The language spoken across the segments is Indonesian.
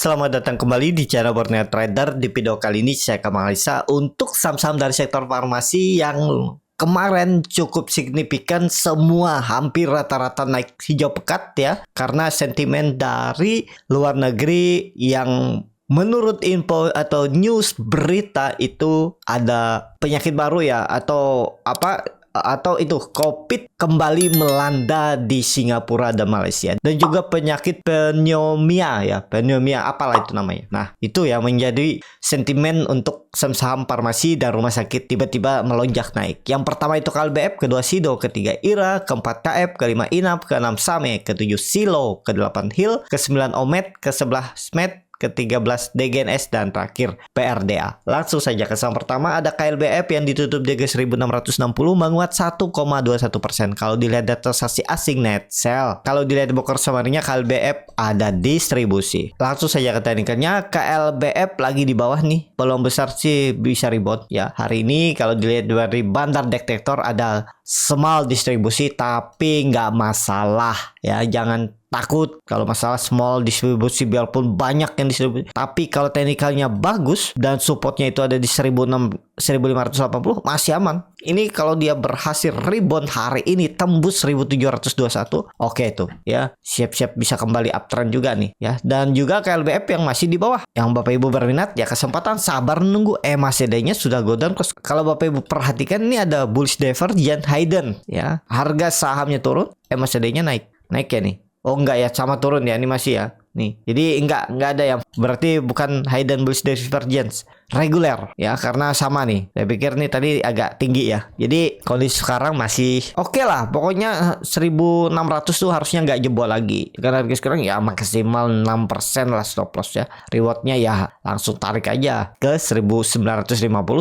Selamat datang kembali di channel Borneo Trader. Di video kali ini saya akan menganalisa untuk saham-saham dari sektor farmasi yang kemarin cukup signifikan, semua hampir rata-rata naik hijau pekat ya, karena sentimen dari luar negeri yang menurut info atau news berita itu ada penyakit baru ya, atau itu COVID kembali melanda di Singapura dan Malaysia, dan juga penyakit pneumonia apalah itu namanya. Nah, itu ya menjadi sentimen untuk saham farmasi dan rumah sakit tiba-tiba melonjak naik. Yang pertama itu KLBF, kedua Sido, ketiga IRA, keempat KF, kelima INAP, keenam SAME, ketujuh Silo, kedelapan HIL, ke-9 OMED, ke-11 SMED, ke-13 DGNS, dan terakhir PRDA. Langsung saja ke saham pertama, ada KLBF yang ditutup di 1660 menguat 1,21%. Kalau dilihat data transaksi asing net sell, kalau dilihat broker summary-nya KLBF ada distribusi. Langsung saja ke teknikalnya, KLBF lagi di bawah nih, peluang besar sih bisa rebound ya. Hari ini kalau dilihat dari bandar detektor ada small distribusi, tapi nggak masalah ya, jangan takut kalau masalah small distribusi biarpun banyak yang distribusi. Tapi kalau teknikalnya bagus dan supportnya itu ada di 1580 masih aman. Ini kalau dia berhasil rebound hari ini tembus 1721, oke tuh ya, siap-siap bisa kembali uptrend juga nih ya. Dan juga KLBF yang masih di bawah, yang Bapak Ibu berminat ya kesempatan sabar menunggu. MACD-nya sudah go down. Kalau Bapak Ibu perhatikan ini ada bullish divergence hidden ya, harga sahamnya turun, MACD-nya naik ya nih. Oh enggak ya, sama turun ya, ini masih ya nih. Jadi enggak ada yang berarti bukan hidden bullish divergence, reguler ya, karena sama nih. Saya pikir nih tadi agak tinggi ya. Jadi kondisi sekarang masih oke lah. Pokoknya 1600 tuh harusnya nggak jebol lagi. Karena harga sekarang ya maksimal 6% lah stop loss ya. Rewardnya ya langsung tarik aja ke 1950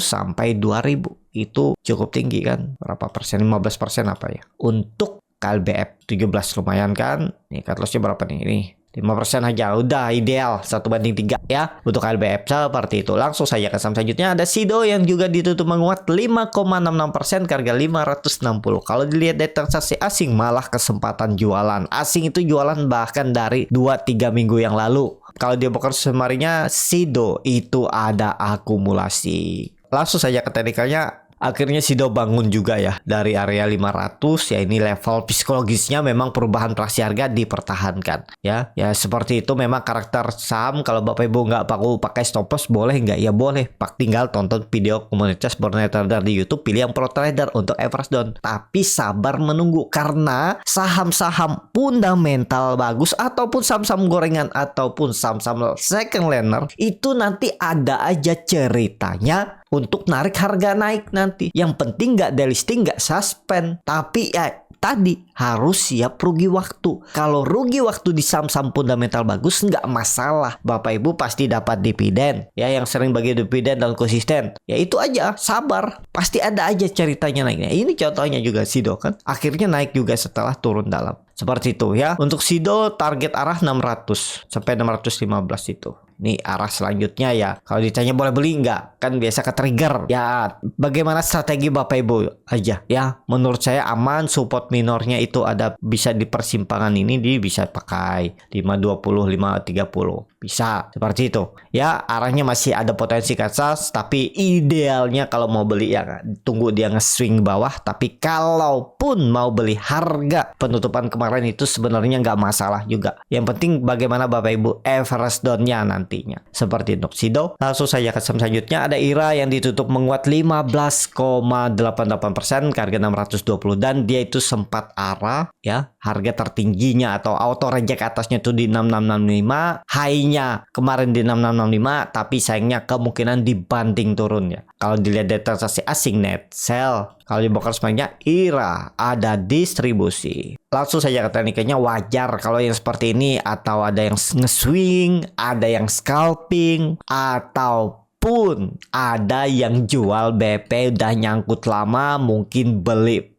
sampai 2000. Itu cukup tinggi kan? Berapa persen? 15% apa ya? Untuk KLBF 17 lumayan kan. Nih cut lossnya berapa nih? Ini 5% aja udah ideal, 1/3 ya untuk KLBF seperti itu. Langsung saja ke saham selanjutnya, ada Sido yang juga ditutup menguat 5,66% ke harga 560. Kalau dilihat dari transaksi asing malah kesempatan jualan. Asing itu jualan bahkan dari 2-3 minggu yang lalu. Kalau dia bukan semarinya Sido itu ada akumulasi. Langsung saja ke teknikalnya. Akhirnya Sido bangun juga ya dari area 500 ya, ini level psikologisnya memang perubahan praksi harga dipertahankan ya seperti itu memang karakter saham. Kalau Bapak Ibu nggak pakai stop loss boleh nggak? Ya boleh, Pak, tinggal tonton video komunitas Borneo Trader di YouTube, pilih yang Pro Trader untuk average down, tapi sabar menunggu karena saham-saham fundamental bagus ataupun saham-saham gorengan ataupun saham-saham second laner itu nanti ada aja ceritanya untuk narik harga naik nanti. Yang penting nggak delisting, nggak suspend. Tapi ya tadi harus siap rugi waktu. Kalau rugi waktu di saham-saham fundamental bagus nggak masalah. Bapak Ibu pasti dapat dividen. Ya yang sering bagi dividen dan konsisten. Ya itu aja, sabar. Pasti ada aja ceritanya naiknya. Ini contohnya juga Sido kan. Akhirnya naik juga setelah turun dalam. Seperti itu ya. Untuk Sido target arah 600 sampai 615 itu. Ini arah selanjutnya ya. Kalau ditanya boleh beli nggak? Kan biasa ke trigger. Ya bagaimana strategi Bapak Ibu aja ya. Menurut saya aman. Support minornya itu ada bisa di persimpangan ini, bisa pakai 520, 530. Bisa seperti itu ya. Arahnya masih ada potensi ke atas, tapi idealnya kalau mau beli ya tunggu dia nge-swing bawah. Tapi kalaupun mau beli harga penutupan kemarin itu sebenarnya nggak masalah juga. Yang penting bagaimana Bapak Ibu average down-nya nantinya. Seperti untuk Sido. Langsung saja ke saham selanjutnya, ada IRA yang ditutup menguat 15,88% ke harga 620, dan dia itu sempat arah ya harga tertingginya atau auto reject atasnya tuh di 6665, high-nya kemarin di 6665, tapi sayangnya kemungkinan dibanting turun ya. Kalau dilihat dari transaksi asing net sell, kalau di broker semuanya IRA ada distribusi. Langsung saja ke tekniknya, wajar kalau yang seperti ini, atau ada yang nge-swing, ada yang scalping, ataupun ada yang jual BP udah nyangkut lama, mungkin beli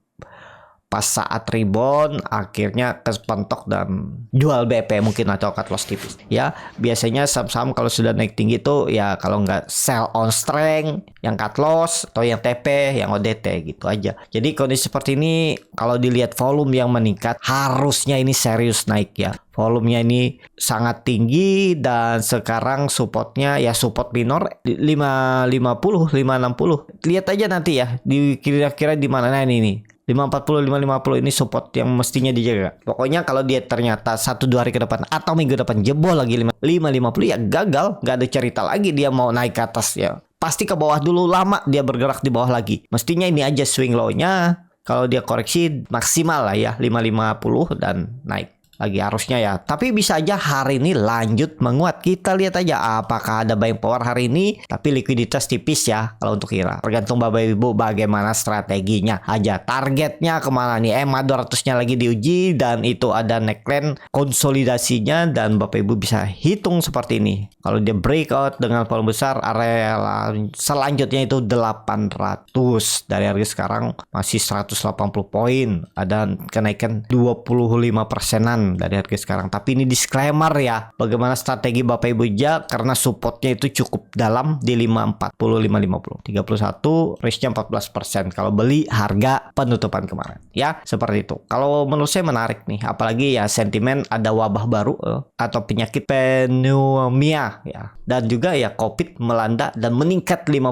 pas saat rebound akhirnya kepentok dan jual BP mungkin atau cut loss tipis ya. Biasanya saham-saham kalau sudah naik tinggi tuh ya kalau nggak sell on strength, yang cut loss atau yang TP, yang ODT gitu aja. Jadi kondisi seperti ini kalau dilihat volume yang meningkat harusnya ini serius naik ya. Volumenya ini sangat tinggi dan sekarang supportnya ya support minor 550, 560. Lihat aja nanti ya di kira-kira di mana ini 540, 550 ini support yang mestinya dijaga. Pokoknya kalau dia ternyata 1-2 hari ke depan atau minggu depan jebol lagi 550 ya gagal, nggak ada cerita lagi dia mau naik ke atas ya. Pasti ke bawah dulu, lama dia bergerak di bawah lagi. Mestinya ini aja swing low-nya. Kalau dia koreksi maksimal lah ya 550 dan naik lagi harusnya ya. Tapi bisa aja hari ini lanjut menguat. Kita lihat aja apakah ada buying power hari ini. Tapi likuiditas tipis ya kalau untuk IRA. Tergantung Bapak Ibu bagaimana strateginya aja. Targetnya kemana nih? EMA 200-nya lagi diuji dan itu ada neckline konsolidasinya dan Bapak Ibu bisa hitung seperti ini. Kalau dia breakout dengan volume besar, area selanjutnya itu 800. Dari harga sekarang masih 180 poin. Ada kenaikan 25%-an dari harga sekarang. Tapi ini disclaimer ya, bagaimana strategi Bapak Ibu aja karena supportnya itu cukup dalam di 540, 550, 31 risknya 14% kalau beli harga penutupan kemarin ya, seperti itu. Kalau menurut saya menarik nih, apalagi ya sentimen ada wabah baru atau penyakit pneumonia ya, dan juga ya COVID melanda dan meningkat 50%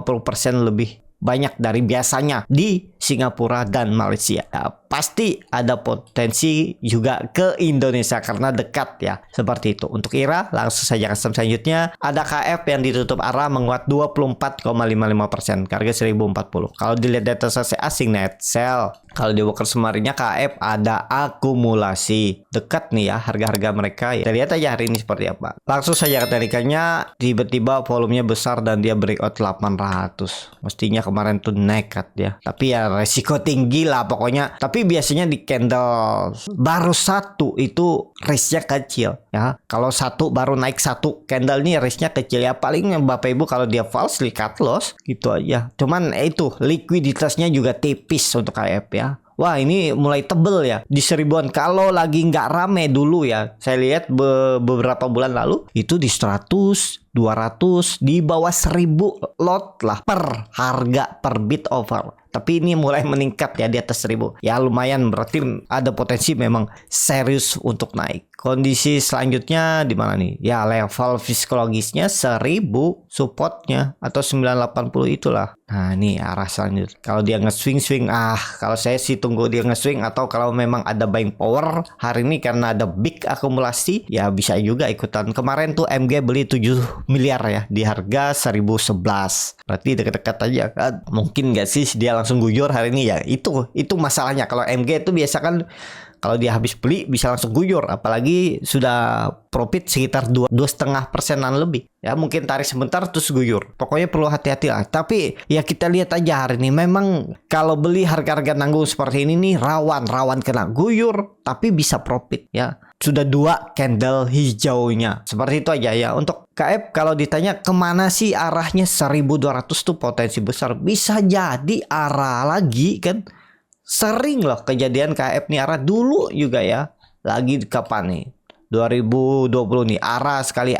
lebih banyak dari biasanya di Singapura dan Malaysia. Ya, pasti ada potensi juga ke Indonesia karena dekat ya. Seperti itu. Untuk IRA langsung saja ke selanjutnya. Ada KF yang ditutup arah menguat 24,55% ke harga 1040. Kalau dilihat data sesi asing net sell, kalau di worker semarinya KF ada akumulasi dekat nih ya harga-harga mereka ya. Kita lihat aja hari ini seperti apa. Langsung saja ke teknikalnya, tiba-tiba volumenya besar dan dia breakout 800. Mestinya kemarin tuh nekat ya. Tapi ya resiko tinggi lah pokoknya. Tapi biasanya di candle baru satu itu risknya kecil ya. Kalau satu baru naik satu candle ini risknya kecil ya. Paling Bapak Ibu kalau dia false cut loss gitu aja. Cuman itu likuiditasnya juga tipis untuk KF ya. Wah ini mulai tebel ya di 1000-an. Kalau lagi nggak rame dulu ya, saya lihat beberapa bulan lalu itu di 100, 200, di bawah 1000 lot lah per harga per bit over. Tapi ini mulai meningkat ya di atas 1000. Ya lumayan, berarti ada potensi memang serius untuk naik. Kondisi selanjutnya di mana nih? Ya level psikologisnya 1000 supportnya atau 980 itulah. Nah ini arah selanjutnya. Kalau dia nge-swing kalau saya sih tunggu dia nge-swing, atau kalau memang ada buying power hari ini karena ada big akumulasi ya bisa juga ikutan. Kemarin tuh MG beli 7 miliar ya di harga 1011. Berarti dekat-dekat aja kan. Mungkin nggak sih dia langsung guyur hari ini ya. Itu masalahnya. Kalau MG itu biasa kan kalau dia habis beli bisa langsung guyur, apalagi sudah profit sekitar 2,5%-an lebih. Ya mungkin tarik sebentar terus guyur. Pokoknya perlu hati-hati lah. Tapi ya kita lihat aja hari ini memang kalau beli harga-harga nanggung seperti ini nih rawan kena guyur, tapi bisa profit ya. Sudah 2 candle hijaunya. Seperti itu aja ya. Untuk KF kalau ditanya kemana sih arahnya 1200 tuh potensi besar. Bisa jadi arah lagi kan. Sering loh kejadian KF nih arah dulu juga ya. Lagi kapan nih? 2020 nih arah sekali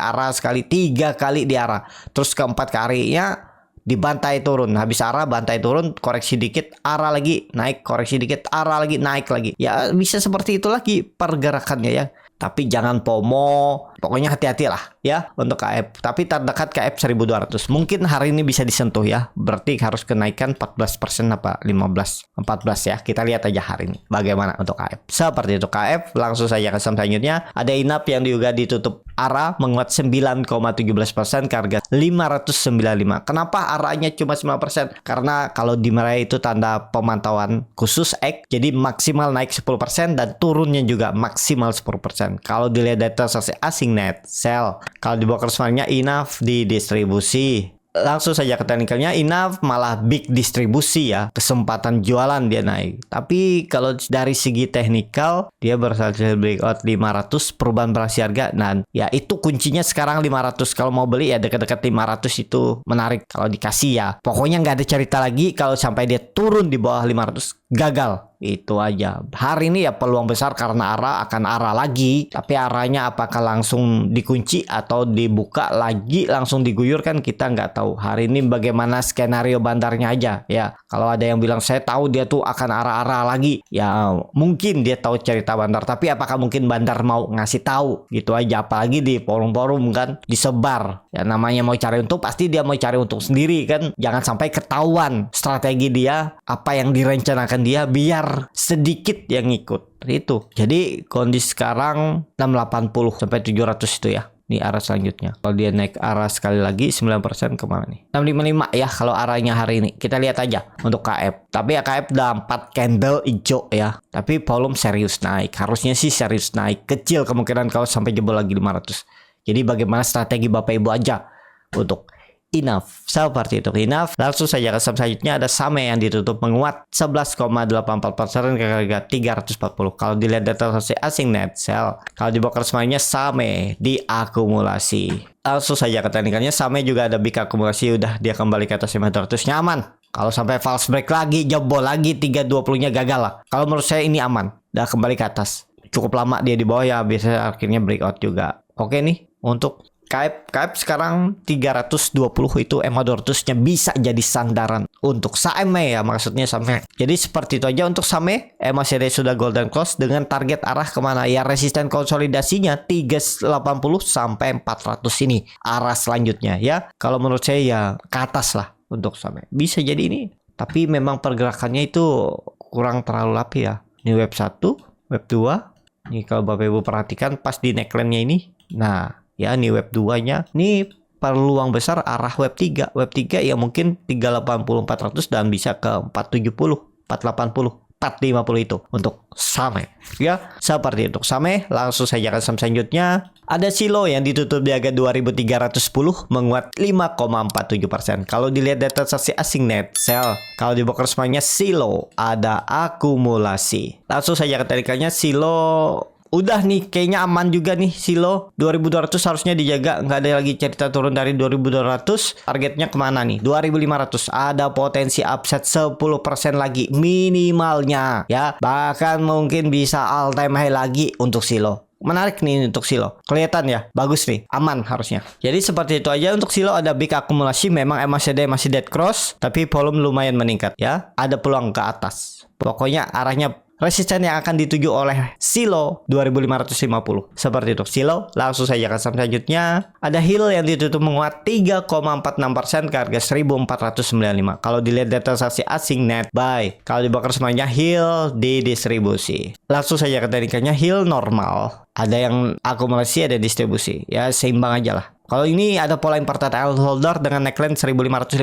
3 kali di arah. Terus keempat kalinya dibantai turun. Habis arah bantai turun, koreksi dikit, arah lagi naik, koreksi dikit, arah lagi naik lagi. Ya bisa seperti itu lagi pergerakannya ya. Tapi jangan FOMO. Pokoknya hati-hati lah ya untuk KF. Tapi terdekat KF 1200. Mungkin hari ini bisa disentuh ya. Berarti harus kenaikan 14% apa 15, 14 ya. Kita lihat aja hari ini bagaimana untuk KF. Seperti itu KF. Langsung saja ke selanjutnya. Ada INAP yang juga ditutup arah menguat 9,17% ke harga 595. Kenapa arahnya cuma 9%? Karena kalau di merah itu tanda pemantauan khusus X. Jadi maksimal naik 10% dan turunnya juga maksimal 10%. Kalau dilihat data sesi asing net sell, kalau di broker semuanya enough di distribusi. Langsung saja ke teknikalnya, enough malah big distribusi ya, kesempatan jualan dia naik. Tapi kalau dari segi teknikal dia berhasil breakout 500 perubahan berhasil harga. Dan ya itu kuncinya sekarang 500. Kalau mau beli ya dekat-dekat 500 itu menarik kalau dikasih ya. Pokoknya nggak ada cerita lagi kalau sampai dia turun di bawah 500 gagal. Itu aja. Hari ini ya peluang besar karena ARA akan ARA lagi. Tapi arahnya apakah langsung dikunci atau dibuka lagi langsung diguyur kan kita nggak tahu. Hari ini bagaimana skenario bandarnya aja ya. Kalau ada yang bilang saya tahu dia tuh akan ARA lagi. Ya mungkin dia tahu cerita bandar. Tapi apakah mungkin bandar mau ngasih tahu gitu aja. Apalagi di forum-forum kan disebar. Ya namanya mau cari untung pasti dia mau cari untung sendiri kan. Jangan sampai ketahuan strategi dia, apa yang direncanakan dia biar sedikit yang ikut itu. Jadi kondisi sekarang 680 sampai 700 itu ya. Ini arah selanjutnya. Kalau dia naik arah sekali lagi 9% kemana nih? 655 ya kalau arahnya hari ini. Kita lihat aja untuk KF. Tapi ya KF udah 4 candle hijau ya. Tapi volume serius naik. Harusnya sih serius naik. Kecil kemungkinan kalau sampai jebol lagi 500. Jadi bagaimana strategi Bapak Ibu aja untuk enough seperti itu. Enough. Langsung saja ke saham selanjutnya ada SAME yang ditutup menguat 11,84% ke harga 340. Kalau dilihat data asing net sell, kalau di broker semuanya SAME diakumulasi. Langsung saja ke teknikalnya SAME juga ada big akumulasi, udah dia kembali ke atas 500 nyaman. Kalau sampai false break lagi, jebol lagi 320-nya gagal lah. Kalau menurut saya ini aman, udah kembali ke atas. Cukup lama dia di bawah ya, biasanya akhirnya breakout juga. Oke nih untuk KF sekarang 320 itu MA200 nya bisa jadi sandaran untuk SAME ya, maksudnya SAME. Jadi seperti itu aja untuk SAME. MACD sudah golden close dengan target arah kemana ya, resisten konsolidasinya 380 sampai 400 ini arah selanjutnya ya. Kalau menurut saya ya ke atas lah untuk SAME. Bisa jadi ini, tapi memang pergerakannya itu kurang terlalu rapi ya. Ini web 1, web 2. Ini kalau Bapak Ibu perhatikan pas di neckline-nya ini. Nah, ya ini web 2-nya. Ini peluang besar arah web 3. Web 3 ya mungkin 380 400 dan bisa ke 470, 480, 450 itu untuk SAME. Ya, seperti untuk SAME. Langsung saja ke saham selanjutnya. Ada Silo yang ditutup di harga 2310 menguat 5,47%. Kalau dilihat data transaksi asing net sell, kalau di broker semuanya Silo ada akumulasi. Langsung saja ke teknikalnya Silo. Udah nih kayaknya aman juga nih Silo 2200 harusnya dijaga, nggak ada lagi cerita turun dari 2200. Targetnya kemana nih? 2500. Ada potensi upset 10% lagi minimalnya ya, bahkan mungkin bisa all time high lagi untuk Silo. Menarik nih untuk Silo, kelihatan ya bagus nih, aman harusnya. Jadi seperti itu aja untuk Silo. Ada big akumulasi, memang MACD masih dead cross tapi volume lumayan meningkat ya, ada peluang ke atas. Pokoknya arahnya resisten yang akan dituju oleh Silo 2550. Seperti itu Silo. Langsung saja ke saham selanjutnya. Ada HIL yang ditutup menguat 3,46% ke harga 1495. Kalau dilihat data transaksi asing net buy, kalau di broker semuanya HIL di distribusi. Langsung saja ke teknikalnya HIL normal. Ada yang akumulasi, ada distribusi. Ya seimbang aja lah. Kalau ini ada pola important holder dengan neckline 1550.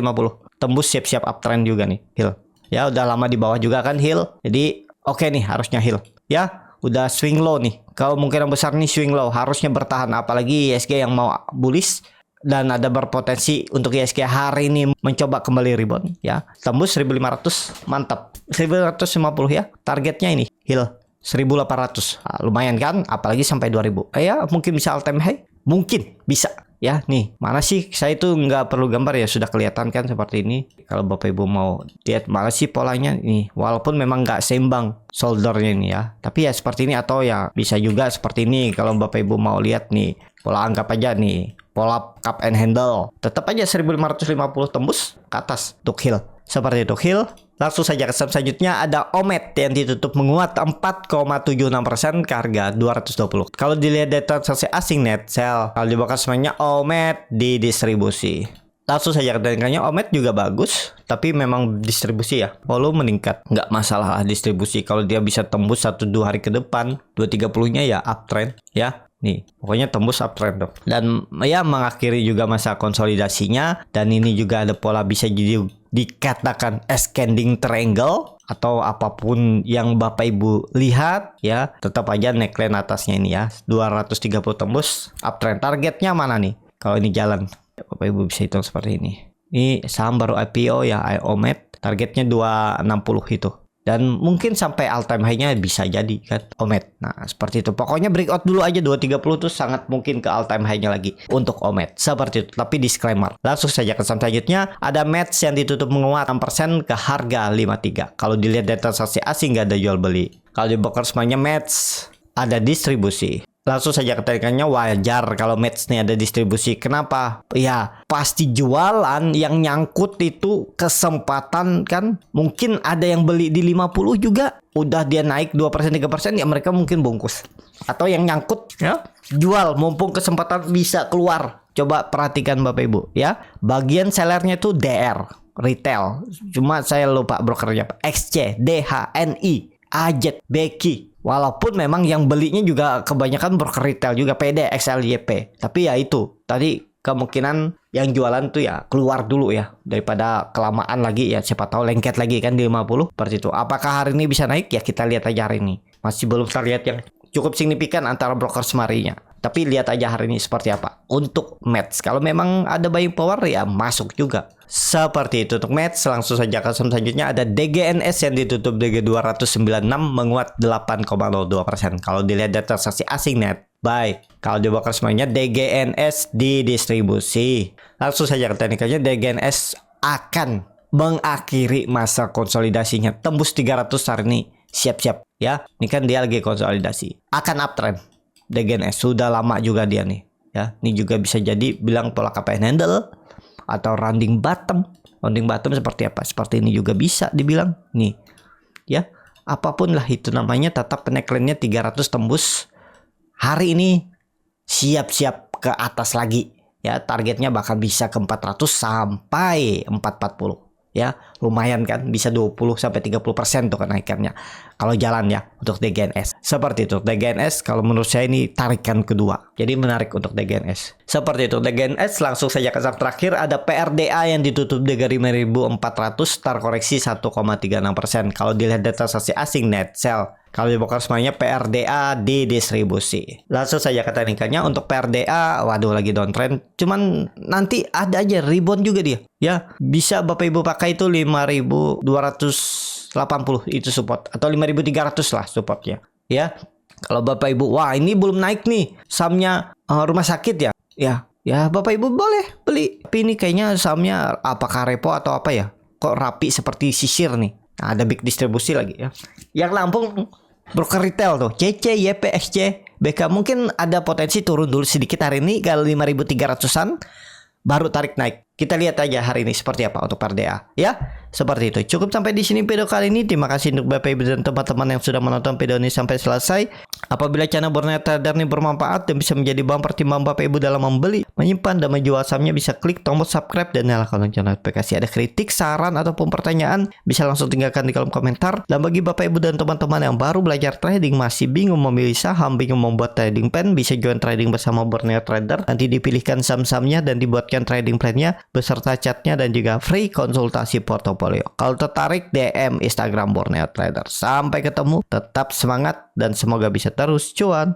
Tembus siap-siap uptrend juga nih HIL. Ya udah lama di bawah juga kan HIL. Jadi oke nih harusnya HIL ya, udah swing low nih. Kalau mungkin besar nih swing low harusnya bertahan, apalagi ISG yang mau bullish dan ada berpotensi untuk ISG hari ini mencoba kembali rebound ya. Tembus 1500 mantap. 1550 ya. Targetnya ini HIL 1800. Nah, lumayan kan, apalagi sampai 2000. Ya mungkin bisa all time high. Mungkin bisa. Ya nih, mana sih saya itu nggak perlu gambar ya, sudah kelihatan kan seperti ini. Kalau Bapak Ibu mau lihat mana sih polanya nih, walaupun memang nggak seimbang soldernya ini ya, tapi ya seperti ini, atau ya bisa juga seperti ini. Kalau Bapak Ibu mau lihat nih, pola anggap aja nih, pola cup and handle, tetap aja 1550 tembus ke atas untuk HIL. Seperti itu HIL. Langsung saja ke saham selanjutnya ada OMED yang ditutup menguat 4,76% ke harga 220. Kalau dilihat data transaksi asing net sell, kalau di broker semuanya OMED di distribusi. Langsung saja ke teknikalnya OMED juga bagus, tapi memang distribusi ya, volume meningkat, nggak masalah distribusi. Kalau dia bisa tembus 1-2 hari ke depan, 230-nya ya uptrend ya. Nih, pokoknya tembus uptrend dong. Dan ya mengakhiri juga masa konsolidasinya. Dan ini juga ada pola bisa jadi dikatakan ascending triangle atau apapun yang Bapak Ibu lihat ya. Tetap aja neckline atasnya ini ya, 230 tembus uptrend. Targetnya mana nih? Kalau ini jalan, Bapak Ibu bisa hitung seperti ini. Ini saham baru IPO ya, OMED. Targetnya 260 itu. Dan mungkin sampai all time high-nya bisa jadi kan Omet. Nah seperti itu. Pokoknya breakout dulu aja 230 tuh sangat mungkin ke all time high-nya lagi untuk Omet. Seperti itu. Tapi disclaimer. Langsung saja ke saham selanjutnya. Ada Match yang ditutup menguat 6% ke harga 53. Kalau dilihat dari transaksi asing nggak ada jual beli. Kalau di broker semuanya Match ada distribusi. Langsung saja ketarikannya wajar kalau Match nih ada distribusi. Kenapa? Ya pasti jualan yang nyangkut itu kesempatan kan. Mungkin ada yang beli di 50 juga. Udah dia naik 2% 3% ya mereka mungkin bungkus. Atau yang nyangkut ya jual mumpung kesempatan bisa keluar. Coba perhatikan Bapak Ibu ya. Bagian sellernya itu DR retail. Cuma saya lupa brokernya apa. XC, DHNI, AJET, Beki. Walaupun memang yang belinya juga kebanyakan broker retail juga PD, XLYP. Tapi ya itu, tadi kemungkinan yang jualan tuh ya keluar dulu ya. Daripada kelamaan lagi ya siapa tahu lengket lagi kan di 50. Seperti itu. Apakah hari ini bisa naik? Ya kita lihat aja hari ini. Masih belum terlihat yang cukup signifikan antara broker semarinya. Tapi lihat aja hari ini seperti apa. Untuk Match, kalau memang ada buying power ya masuk juga. Seperti itu untuk Match. Langsung saja ke saham selanjutnya ada DGNS yang ditutup DG 296 menguat 8,02%. Kalau dilihat dari transaksi asing net buy. Kalau di broker semuanya DGNS didistribusi. Langsung saja ke teknikalnya DGNS akan mengakhiri masa konsolidasinya. Tembus 300 hari ini. Siap-siap ya. Ini kan dia lagi konsolidasi. Akan uptrend. DGNS sudah lama juga dia nih ya. Ini juga bisa jadi bilang pola KPN handle atau rounding bottom. Rounding bottom seperti apa? Seperti ini juga bisa dibilang nih ya. Apapun lah itu namanya, tetap neckline-nya 300 tembus. Hari ini siap-siap ke atas lagi ya. Targetnya bahkan bisa ke 400 sampai 440 ya. Lumayan kan, bisa 20 sampai 30% tuh kenaikannya kalau jalan ya untuk DGNS. Seperti itu DGNS, kalau menurut saya ini tarikan kedua. Jadi menarik untuk DGNS. Seperti itu DGNS. Langsung saja ke saham terakhir ada PRDA yang ditutup di 5.400, start koreksi 1,36%. Kalau dilihat data transaksi asing net sell. Kalau di broker semuanya PRDA didistribusi. Langsung saja ke teknikalnya untuk PRDA, waduh lagi downtrend. Cuman nanti ada aja rebound juga dia. Ya, bisa Bapak Ibu pakai itu 5.280 itu support atau 5.300 lah supportnya. Ya. Kalau Bapak Ibu, wah ini belum naik nih sahamnya rumah sakit ya. Ya Bapak Ibu boleh beli. Tapi ini kayaknya sahamnya apakah repo atau apa ya? Kok rapi seperti sisir nih. Nah, ada big distribusi lagi ya. Yang Lampung broker retail tuh CC, YP, XC, BK mungkin ada potensi turun dulu sedikit hari ini ke 5.300-an baru tarik naik. Kita lihat aja hari ini seperti apa untuk PRDA ya. Seperti itu. Cukup sampai di sini video kali ini. Terima kasih untuk Bapak Ibu dan teman-teman yang sudah menonton video ini sampai selesai. Apabila channel Borneo Trader ini bermanfaat dan bisa menjadi bahan pertimbangan Bapak Ibu dalam membeli, menyimpan dan menjual sahamnya, bisa klik tombol subscribe dan nyalakan lonceng notifikasi. Ada kritik, saran ataupun pertanyaan bisa langsung tinggalkan di kolom komentar. Dan bagi Bapak Ibu dan teman-teman yang baru belajar trading, masih bingung memilih saham, bingung membuat trading plan, bisa join trading bersama Borneo Trader. Nanti dipilihkan saham-sahamnya dan dibuatkan trading plan-nya beserta chatnya dan juga free konsultasi portofolio. Kalau tertarik DM Instagram Borneo Trader. Sampai ketemu, tetap semangat dan semoga bisa terus cuan.